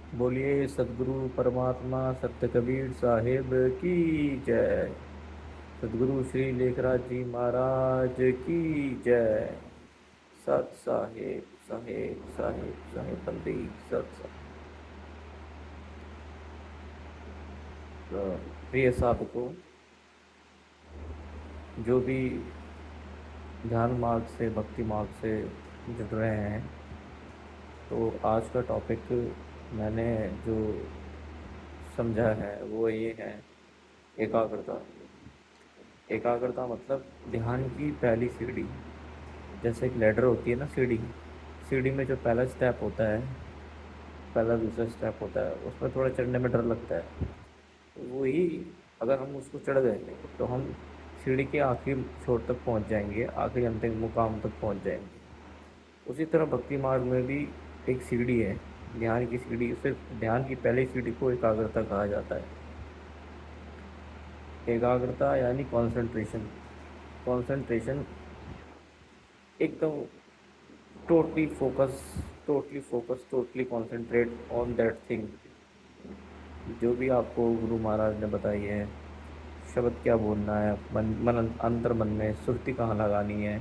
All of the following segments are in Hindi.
बोलिए सदगुरु परमात्मा सत्य कबीर साहिब की जय। सदगुरु श्री लेखराज जी महाराज की जय। सत साहिब साहिब साहिब साहिब बंदी सत साहिब। प्रिय साधकों, जो भी ध्यान मार्ग से भक्ति मार्ग से जुड़ रहे हैं, तो आज का टॉपिक मैंने जो समझा है वो ये है, एकाग्रता। एकाग्रता मतलब ध्यान की पहली सीढ़ी। जैसे एक लैडर होती है ना, सीढ़ी। सीढ़ी में जो पहला स्टेप होता है, पहला दूसरा स्टेप होता है, उसमें थोड़ा चढ़ने में डर लगता है। तो वही, अगर हम उसको चढ़ गए तो हम सीढ़ी के आखिरी छोर तक पहुंच जाएंगे, आखिरी अंतिम मुकाम तक पहुंच जाएंगे। उसी तरह भक्ति मार्ग में भी एक सीढ़ी है, ध्यान की सीढ़ी। सिर्फ ध्यान की पहली सीढ़ी को एकाग्रता कहा जाता है। एकाग्रता यानी कॉन्सेंट्रेशन। कॉन्सेंट्रेशन एकदम totally focus, totally concentrate on that thing. जो भी आपको गुरु महाराज ने बताई है, शब्द क्या बोलना है, मन अंतर मन में सुरती कहाँ लगानी है,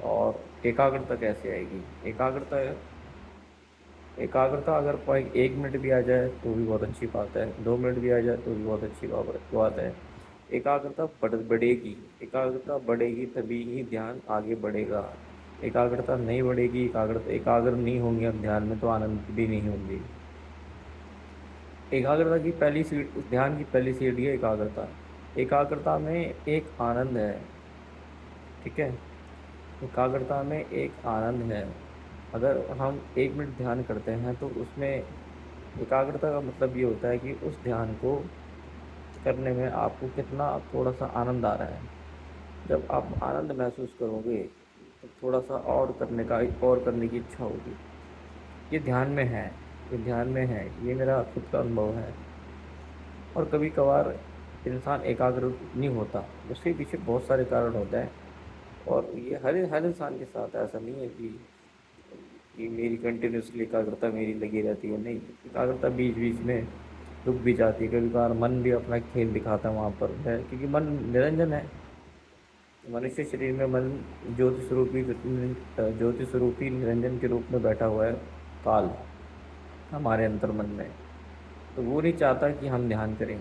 और एकाग्रता कैसे आएगी। एकाग्रता अगर कोई 1 मिनट भी आ जाए तो भी बहुत अच्छी बात है, 2 मिनट भी आ जाए तो भी बहुत अच्छी बात है। एकाग्रता बढ़ेगी। एकाग्रता बढ़ेगी तभी ही ध्यान आगे बढ़ेगा। एकाग्रता नहीं बढ़ेगी, एकाग्र नहीं होंगे हम ध्यान में, तो आनंद भी नहीं होंगे। एकाग्रता की पहली सीढ़ी, ध्यान की पहली सीढ़ी है एकाग्रता। एकाग्रता में एक आनंद है। ठीक है, एकाग्रता में एक आनंद है। अगर हम 1 मिनट ध्यान करते हैं तो उसमें एकाग्रता का मतलब ये होता है कि उस ध्यान को करने में आपको कितना थोड़ा सा आनंद आ रहा है। जब आप आनंद महसूस करोगे तो थोड़ा सा और करने की इच्छा होगी। ये ध्यान में है, ये ध्यान में है, ये मेरा खुद का अनुभव है। और कभी कभार इंसान एकाग्र नहीं होता, उसके पीछे बहुत सारे कारण होते हैं। और ये हर हर इंसान के साथ है। ऐसा नहीं है कि मेरी कंटिन्यूसली एकाग्रता मेरी लगी रहती है, नहीं। एकाग्रता बीच बीच में रुक भी जाती है। कभी कभार मन भी अपना खेल दिखाता है वहाँ पर है, क्योंकि मन निरंजन है। मनुष्य शरीर में मन ज्योति स्वरूपी निरंजन के रूप में बैठा हुआ है, काल, हमारे अंतर्मन में। तो वो नहीं चाहता कि हम ध्यान करें,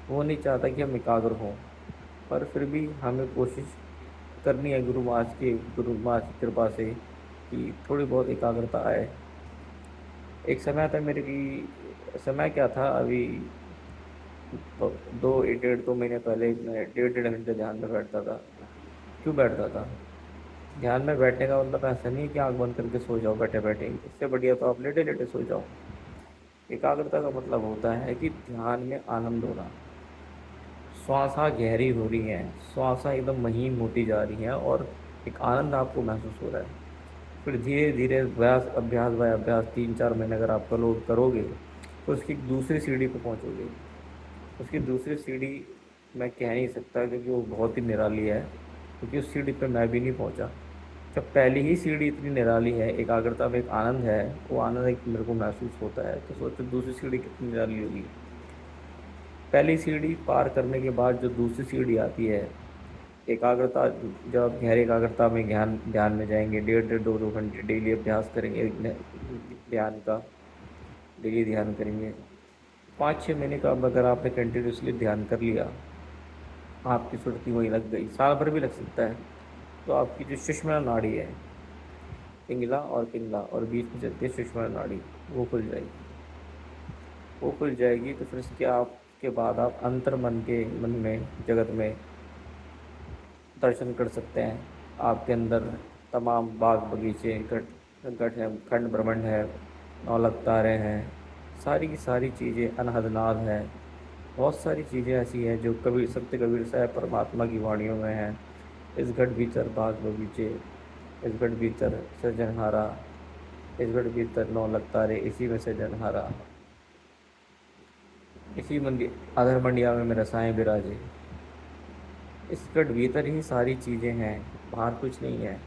वो नहीं चाहता कि हम एकाग्र हों। पर फिर भी हमें कोशिश करनी है गुरु महाराज की कृपा से कि थोड़ी बहुत एकाग्रता आए। एक समय था मेरे की, समय क्या था अभी, तो 1.5 2 महीने पहले मैं 1.5 1.5 घंटे ध्यान में बैठता था। क्यों बैठता था? ध्यान में बैठने का मतलब ऐसा नहीं है कि आंख बंद करके सो जाओ बैठे बैठे, इससे बढ़िया तो आप लेटे लेटे सो जाओ। एकाग्रता का मतलब होता है कि ध्यान में आनंद होना। श्वासा गहरी हो रही है, श्वासा एकदम महीन होती जा रही है, और एक आनंद आपको महसूस हो रहा है। फिर धीरे धीरे अभ्यास बाय अभ्यास 3 4 महीने अगर आप करोगे तो उसकी दूसरी सीढ़ी पर पहुंचोगे। उसकी दूसरी सीढ़ी मैं कह नहीं सकता, क्योंकि वो बहुत ही निराली है, क्योंकि उस सीढ़ी पे मैं भी नहीं पहुंचा। जब पहली ही सीढ़ी इतनी निराली है, एकाग्रता में एक आनंद है, वो आनंद एक मेरे को महसूस होता है, तो सोचो दूसरी सीढ़ी कितनी निराली होगी। पहली सीढ़ी पार करने के बाद जो दूसरी सीढ़ी आती है, एकाग्रता। जब आप गहरी एकाग्रता में ध्यान ध्यान में जाएंगे, 1.5 2 2 घंटे डेली अभ्यास करेंगे ध्यान का, डेली ध्यान करेंगे। 5 6 महीने का अगर आपने कंटिन्यूसली ध्यान कर लिया, आपकी सुर्ती वहीं लग गई, साल भर भी लग सकता है, तो आपकी जो सुषुम्ना नाड़ी है, पिंगला और बीच में चलती है सुषुम्ना नाड़ी, वो खुल जाएगी। वो खुल जाएगी तो फिर इसके आपके बाद आप अंतर मन में जगत में दर्शन कर सकते हैं। आपके अंदर तमाम बाग बगीचे, गठ है, खंड ब्रह्मांड है, नौलख तारे हैं, सारी की सारी चीज़ें, अनहद नाद है। बहुत सारी चीज़ें ऐसी हैं जो कबीर, सत्य कबीर साहब परमात्मा की वाणियों में हैं। इस घट भीतर बाग बगीचे, इस घट भीतर सृजनहारा, इस घट भीतर नौलख तारे, इसी में सृजनहारा, इसी मंदिर आधर मंडिया में मेरा साईं बिराजे। इस घट भीतर ही सारी चीज़ें हैं, बाहर कुछ नहीं है।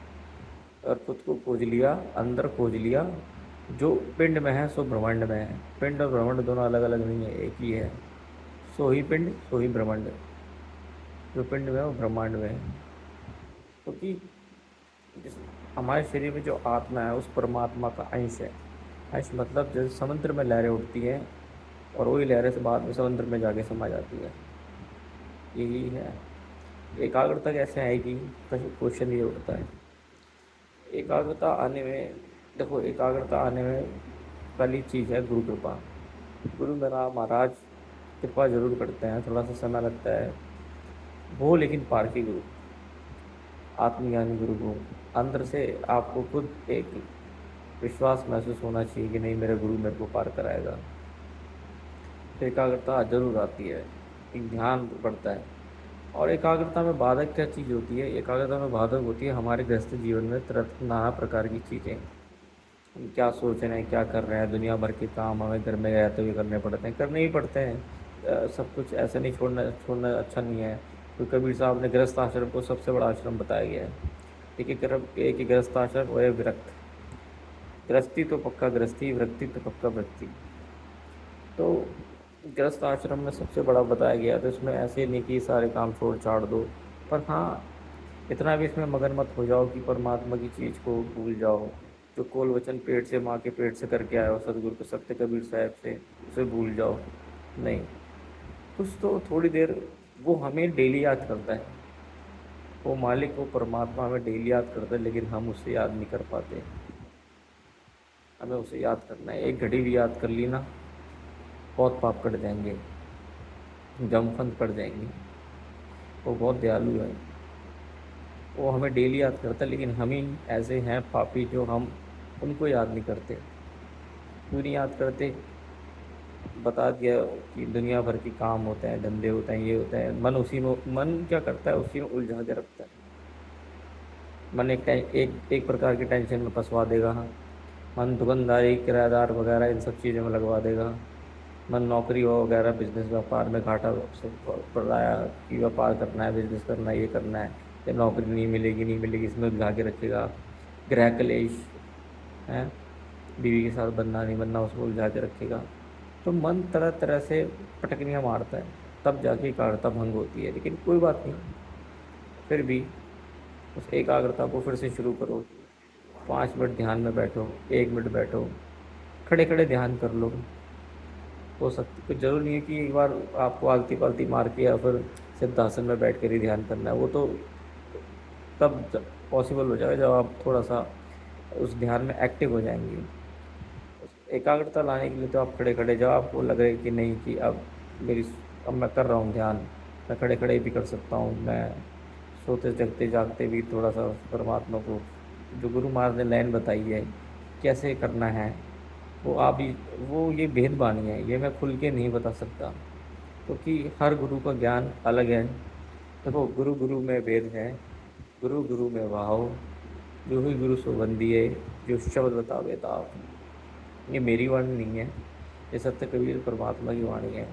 और खुद को खोज लिया, अंदर खोज लिया, जो पिंड में है सो ब्रह्मांड में है। पिंड और ब्रह्मांड दोनों अलग अलग नहीं है, एक ही है। सो ही पिंड सो ही ब्रह्मांड। जो पिंड में है वो ब्रह्मांड में है। क्योंकि जिस हमारे शरीर में जो आत्मा है उस परमात्मा का अंश है। अंश मतलब जैसे समुद्र में लहरें उठती हैं और वही लहरें से बाद में समुद्र में जाके समा जाती है, यही है। एकाग्रता कैसे आएगी, क्वेश्चन ये उठता है। एकाग्रता आने में, देखो एकाग्रता आने में पहली चीज़ है गुरु कृपा। गुरु मेरा महाराज कृपा जरूर करते हैं, थोड़ा सा समय लगता है वो, लेकिन पारखी गुरु, आत्मज्ञानी गुरु को अंदर से आपको खुद एक विश्वास महसूस होना चाहिए कि नहीं मेरा गुरु मेरे को पार कराएगा। तो एकाग्रता जरूर आती है, एक ध्यान बढ़ता है। और एकाग्रता में बाधक क्या चीज़ होती है, एकाग्रता में बाधक होती है हमारे गृहस्थ जीवन में तरह नाना प्रकार की चीज़ें। हम क्या सोच रहे हैं, क्या कर रहे हैं, दुनिया भर के काम हमें घर में रहते हुए करने पड़ते हैं, करने ही पड़ते हैं। सब कुछ ऐसे नहीं, छोड़ना छोड़ना अच्छा नहीं है। तो कबीर साहब ने गृहस्थ आश्रम को सबसे बड़ा आश्रम बताया गया है। एक ही गृहस्थ आश्रम वो है विरक्त। गृहस्थी तो पक्का गृहस्थी, वृत्ति तो पक्का वृत्ति। तो गृहस्थ आश्रम में सबसे बड़ा बताया गया, तो इसमें ऐसे नहीं कि सारे काम छोड़ छाड़ दो, पर हाँ इतना भी इसमें मगन मत हो जाओ कि परमात्मा की चीज़ को भूल जाओ। जो कोल वचन पेट से, माँ के पेट से करके आए हो सतगुरु को सत्य कबीर साहब से, उसे भूल जाओ नहीं। कुछ तो थोड़ी देर वो हमें डेली याद करता है, वो मालिक वो परमात्मा हमें डेली याद करता है, लेकिन हम उसे याद नहीं कर पाते। हमें उसे याद करना है, एक घड़ी भी याद कर ली ना बहुत पाप कट जाएंगे, जमफंद पड़ जाएंगे। वो बहुत दयालु है, वो हमें डेली याद करता है, लेकिन हम ही ऐसे हैं पापी जो हम उनको याद नहीं करते। क्यों नहीं याद करते, बता दिया कि दुनिया भर के काम होते हैं, धंधे होते हैं, ये होते हैं, मन उसी में, मन क्या करता है उसी में उलझा के रखता है। मन एक प्रकार की टेंशन में फंसवा देगा। हाँ, मन दुकानदारी, किराएदार वगैरह इन सब चीज़ों में लगवा देगा। मन नौकरी हो वगैरह, बिजनेस व्यापार में घाटा से पड़ रहा है कि व्यापार करना है, बिजनेस करना है, ये करना है, या नौकरी नहीं मिलेगी नहीं मिलेगी, इसमें उलझा के रखेगा। गृह कलेश है, बीवी के साथ बनना नहीं बनना, उसको उलझा के रखेगा। तो मन तरह तरह से पटकनियाँ मारता है, तब जाके एकाग्रता भंग होती है। लेकिन कोई बात नहीं, फिर भी उस एकाग्रता को फिर से शुरू करो। 5 मिनट ध्यान में बैठो, 1 मिनट बैठो, खड़े खड़े ध्यान कर लो। हो सकती, कुछ ज़रूरी नहीं है कि एक बार आपको आलती पालती मार के या फिर सिद्धासन में बैठ कर ही ध्यान करना है। वो तो तब पॉसिबल हो जाएगा जब आप थोड़ा सा उस ध्यान में एक्टिव हो जाएंगे। एकाग्रता लाने के लिए तो आप खड़े खड़े, जब आपको लग रहा है कि नहीं कि मेरी अब मैं कर रहा हूँ ध्यान, मैं खड़े खड़े भी कर सकता हूँ, मैं सोते जगते जागते भी थोड़ा सा परमात्मा को, जो गुरु महाराज ने लाइन बताई है कैसे करना है, वो आप ही, वो ये भेदबानी है, ये मैं खुल के नहीं बता सकता, क्योंकि हर गुरु का ज्ञान अलग है। देखो गुरु गुरु में भेद है, गुरु गुरु में भाव, जो ही गुरु सो बंदिए, जो शब्द बतावे ताप। ये मेरी वाणी नहीं है, ये सत्य कबीर परमात्मा की वाणी है।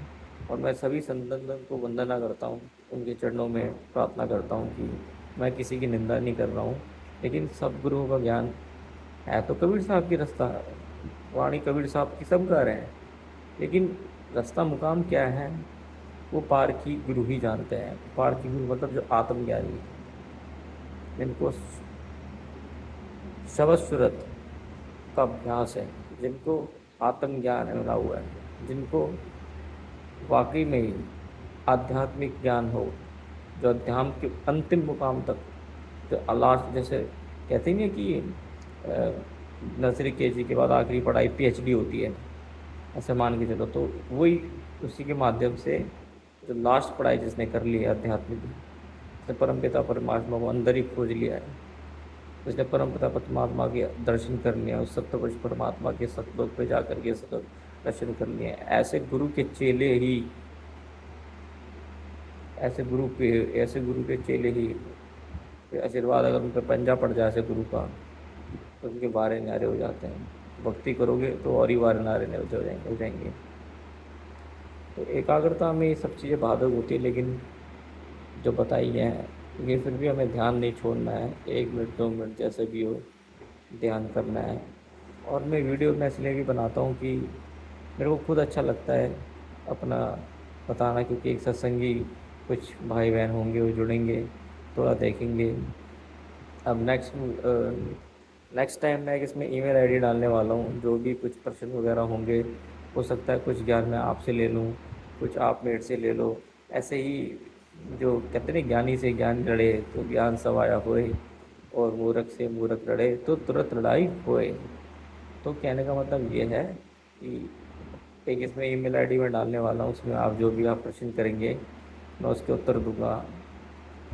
और मैं सभी संतन को वंदना करता हूँ, उनके चरणों में प्रार्थना करता हूँ कि मैं किसी की निंदा नहीं कर रहा हूँ, लेकिन सब गुरुओं का ज्ञान है तो कबीर साहब की रास्ता, वाणी कबीर साहब की सब गा रहे हैं, लेकिन रास्ता मुकाम क्या है वो पार की गुरु ही जानते हैं। पार की गुरु मतलब जो आत्मज्ञानी है, जिनको शब्द सूरत का अभ्यास है, जिनको आत्मज्ञान मिला हुआ है, जिनको वाकई में ही आध्यात्मिक ज्ञान हो, जो अध्यात्म के अंतिम मुकाम तक, जो लास्ट, जैसे कहते हैं कि नर्सरी केजी के बाद आखिरी पढ़ाई पीएचडी होती है, ऐसे मान के चलो, तो वही उसी के माध्यम से जो लास्ट पढ़ाई जिसने कर ली है आध्यात्मिक, जिसने परमपिता परमात्मा को अंदर ही खोज लिया है, जिसने परमपिता परमात्मा के दर्शन कर लिया, उस सत्य परमात्मा के सतलोक पे जा कर के सतत दर्शन कर लिए, ऐसे गुरु के चेले ही, ऐसे गुरु के चेले ही आशीर्वाद अगर उन पर पंजा पड़ जाए ऐसे गुरु का, तो उनके वारे न्यारे हो जाते हैं। भक्ति करोगे तो और ही वारे नारे हो जाएंगे। तो एकाग्रता में ये सब चीज़ें बाधक होती है, लेकिन जो बताई है ये फिर भी हमें ध्यान नहीं छोड़ना है। 1 मिनट 2 मिनट जैसे भी हो ध्यान करना है। और मैं वीडियो में इसलिए भी बनाता हूँ कि मेरे को खुद अच्छा लगता है अपना बताना, क्योंकि एक सत्संगी कुछ भाई बहन होंगे वो जुड़ेंगे, थोड़ा देखेंगे। अब नेक्स्ट टाइम मैं इसमें ईमेल आईडी डालने वाला हूँ, जो भी कुछ प्रश्न वगैरह होंगे, हो सकता है कुछ ज्ञान मैं आपसे ले लूँ, कुछ आप मेरे से ले लो। ऐसे ही जो कहते नहीं, ज्ञानी से ज्ञान लड़े तो ज्ञान सवाया होए, और मूर्ख से मूर्ख लड़े तो तुरंत लड़ाई होए। तो कहने का मतलब ये है कि एक इसमें ईमेल आईडी में डालने वाला हूँ, उसमें आप जो भी आप प्रश्न करेंगे मैं उसके उत्तर दूंगा।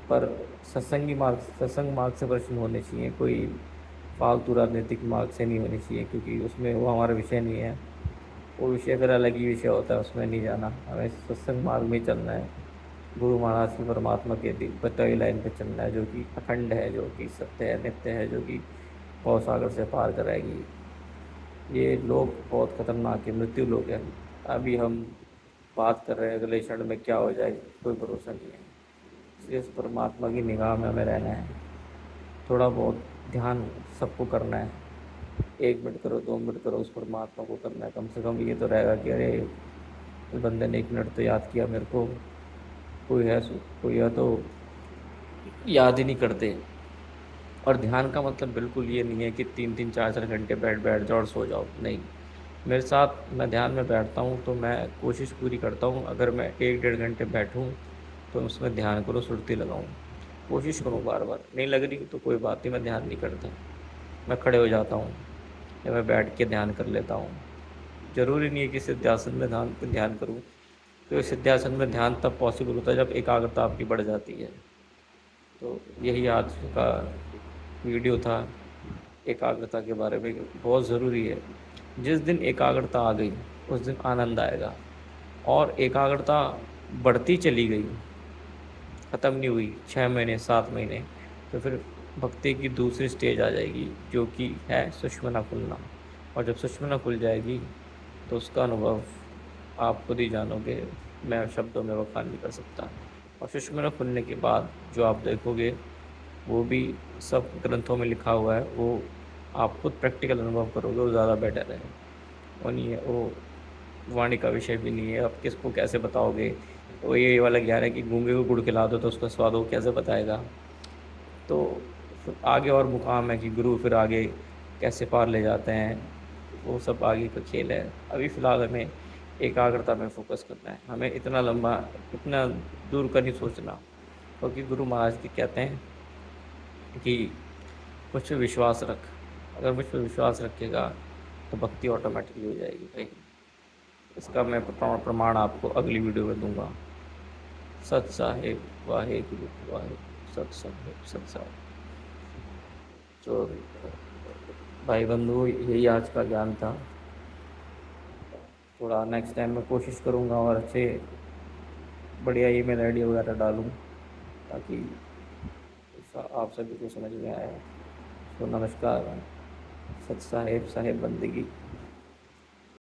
पर सत्संग मार्ग से प्रश्न होने चाहिए, कोई फालतू राजनीतिक मार्ग से नहीं होने चाहिए, क्योंकि उसमें वो हमारा विषय नहीं है। वो विषय फिर अलग ही विषय होता है, उसमें नहीं जाना। हमें सत्संग मार्ग में ही चलना है, गुरु महाराज की परमात्मा के बताई लाइन पे चलना है, जो कि अखंड है, जो कि सत्य है, नित्य है, जो कि भव सागर से पार कराएगी। ये लोग बहुत खतरनाक है, मृत्यु लोग हैं। अभी हम बात कर रहे हैं, अगले क्षण में क्या हो जाए कोई भरोसा नहीं है। इसलिए उस परमात्मा की निगाह में हमें रहना है। थोड़ा बहुत ध्यान सबको करना है, 1 मिनट करो, 2 मिनट करो, उस परमात्मा को करना है। कम से कम ये तो रहेगा कि अरे इस बंदे ने 1 मिनट तो याद किया मेरे को। कोई है तो याद ही नहीं करते। और ध्यान का मतलब बिल्कुल ये नहीं है कि 3-3 4-4 घंटे बैठ बैठ जाओ और सो जाओ, नहीं। मेरे साथ मैं ध्यान में बैठता हूँ तो मैं कोशिश पूरी करता हूँ, अगर मैं 1-1.5 घंटे बैठूँ तो उसमें ध्यान करो, सुरती लगाऊँ, कोशिश करूँ बार बार। नहीं लग रही तो कोई बात नहीं, मैं ध्यान नहीं करता, मैं खड़े हो जाता हूँ या मैं बैठ के ध्यान कर लेता हूँ। ज़रूरी नहीं है कि सिद्धासन में ध्यान करूँ, तो सिद्धासन में ध्यान तब पॉसिबल होता है जब एकाग्रता आपकी बढ़ जाती है। तो यही आज का वीडियो था एकाग्रता के बारे में। बहुत ज़रूरी है, जिस दिन एकाग्रता आ गई उस दिन आनंद आएगा। और एकाग्रता बढ़ती चली गई, ख़त्म नहीं हुई 6 महीने 7 महीने, तो फिर भक्ति की दूसरी स्टेज आ जाएगी, जो कि है सुषुम्ना खुलना। और जब सुषुम्ना खुल जाएगी तो उसका अनुभव आप खुद ही जानोगे, मैं शब्दों में बयान नहीं कर सकता। और सुषुम्ना खुलने के बाद जो आप देखोगे वो भी सब ग्रंथों में लिखा हुआ है, वो आप खुद प्रैक्टिकल अनुभव करोगे, वो ज़्यादा बेटर है। वो नहीं है, वो वाणी का विषय भी नहीं है, अब किसको कैसे बताओगे। वो ये वाला ज्ञान है कि गूंगे को गुड़ खिला दो तो उसका स्वाद वो कैसे बताएगा। तो फिर आगे और मुकाम है कि गुरु फिर आगे कैसे पार ले जाते हैं, वो सब आगे का खेल है। अभी फ़िलहाल हमें एकाग्रता में फोकस करना है, हमें इतना लंबा, इतना दूर का नहीं सोचना। क्योंकि गुरु महाराज जी कहते हैं कि मुझ पर विश्वास रख, अगर मुझ पर विश्वास रखेगा तो भक्ति ऑटोमेटिकली हो जाएगी भाई। इसका मैं प्रमाण आपको अगली वीडियो में दूंगा। सत साहिब वाहे गुरु वाहे, सत साहिब सत साहिब। तो भाई बंधु, यही आज का ज्ञान था। थोड़ा नेक्स्ट टाइम मैं कोशिश करूँगा और अच्छे बढ़िया ईमेल आईडी वगैरह डालूँ, ताकि आप सभी को समझ में आए। तो नमस्कार, सत साहिब साहिब बंदगी।